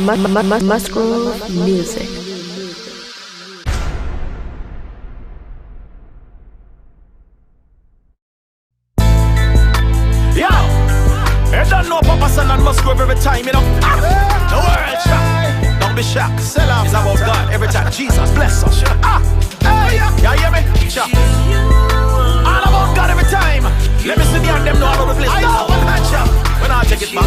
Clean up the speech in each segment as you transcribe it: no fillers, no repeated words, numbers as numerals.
Musgrove Music. Yo, you don't know Papa San and Musgrove every time, you know. The world shocked. Don't be shocked. It's about God every time. Jesus bless us. Hey, you hear me? Shock. All about God every time. Let me see the and them know all over the place. I know one man shot. When I take it back.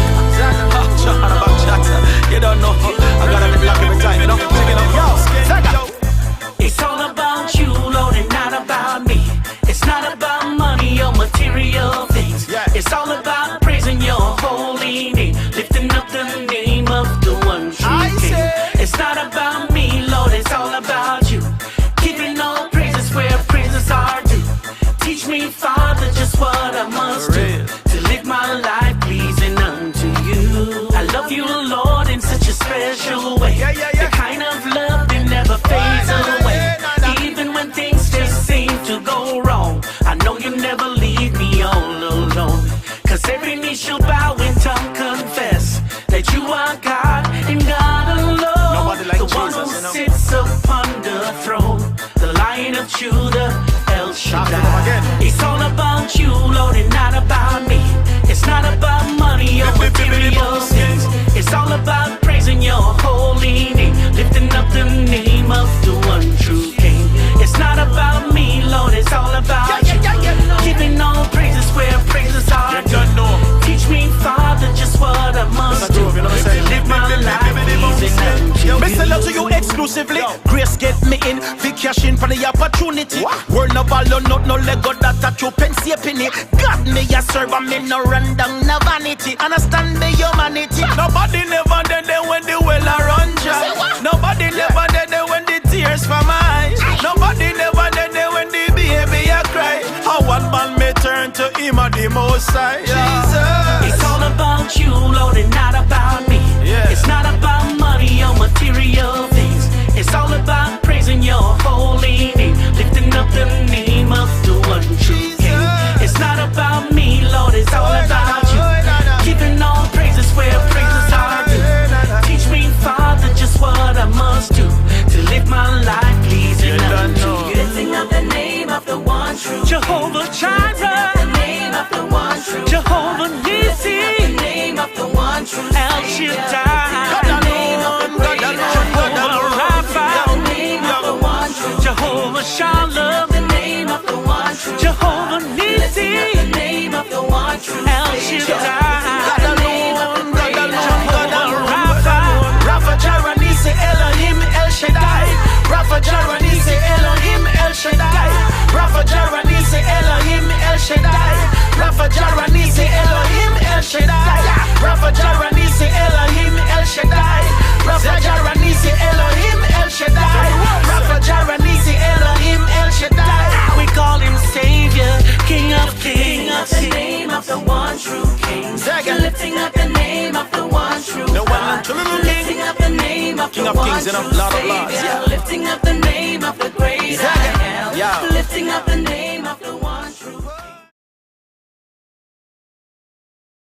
Shot on about shots. You don't know. I gotta be black every time, you know. Check it out. Yo, Zaga. It's all about you, Lord, and not about me. It's not about money or material things. It's all about praising your holy name, lifting up the name of the one true King. It's not about me, Lord, it's all about you. Giving all praises where praises are due. Teach me, Father, just what I must do to live my life pleasing unto you. I love you, Lord, in such a special way. The kind of love that never fades away. Even when things just seem to go wrong, I know you never leave me all alone. Cause every knee shall bow and tongue confess that you are God and God alone. Like the one who sits upon the throne, the Lion of Judah, El Shaddai. It's all about you, Lord, and not about me. It's not about money or material things. It's all about praising your holy name, lifting up the name of the one true King. It's not about me, Lord, it's all about you. Giving all praises where praises are due. Teach me, Father, just what I must do to live my life pleasing unto you. Me sell out to you exclusively. Grace get me in, we cash in for the opportunity. World no value, no Lego that a true penny a penny. God me a serve and me no run down, no vanity. Understand me humanity. Nobody never dead there when the well a run dry. Nobody never dead there when the tears from my eyes. Nobody never dead there when the baby a cry. How one man may turn to him at the most high. It's all about you, Lord, and not about me. It's not about money or material things. It's all about praising your holy name, lifting up the name of the one true King. It's not about me, Lord, it's all about you. Giving all praises where praises are due. Teach me, Father, just what I must do to live my life pleasing unto you. Lifting up the name of the one true Jehovah Jireh, the name of the one true Jehovah Nissi, the name of the one true El Shaddai, the name of the great Jehovah Rapha, the name of the one true Jehovah Shalom, the name of the one true Jehovah Nissi, the name of the one true El Shaddai, the name of the great Jehovah Rapha, Rapha Jireh Nissi Elohim El Shaddai, Rapha Jireh Nissi Elohim El Shaddai, Rapha Jireh Nissi Elohim El Shaddai, Rapha Jireh Nissi Elohim El Shaddai, Rapha Jireh Nissi Elohim El Shaddai, Rapha Jireh Nissi Elohim El Shaddai, Rapha Jireh Nissi Elohim El Shaddai. We call him Savior, King of Kings, the name of the one true King. Lifting up the name of the one true God. Lifting up the name of the one true Savior. Lifting up the name of the great I am. Lifting up the name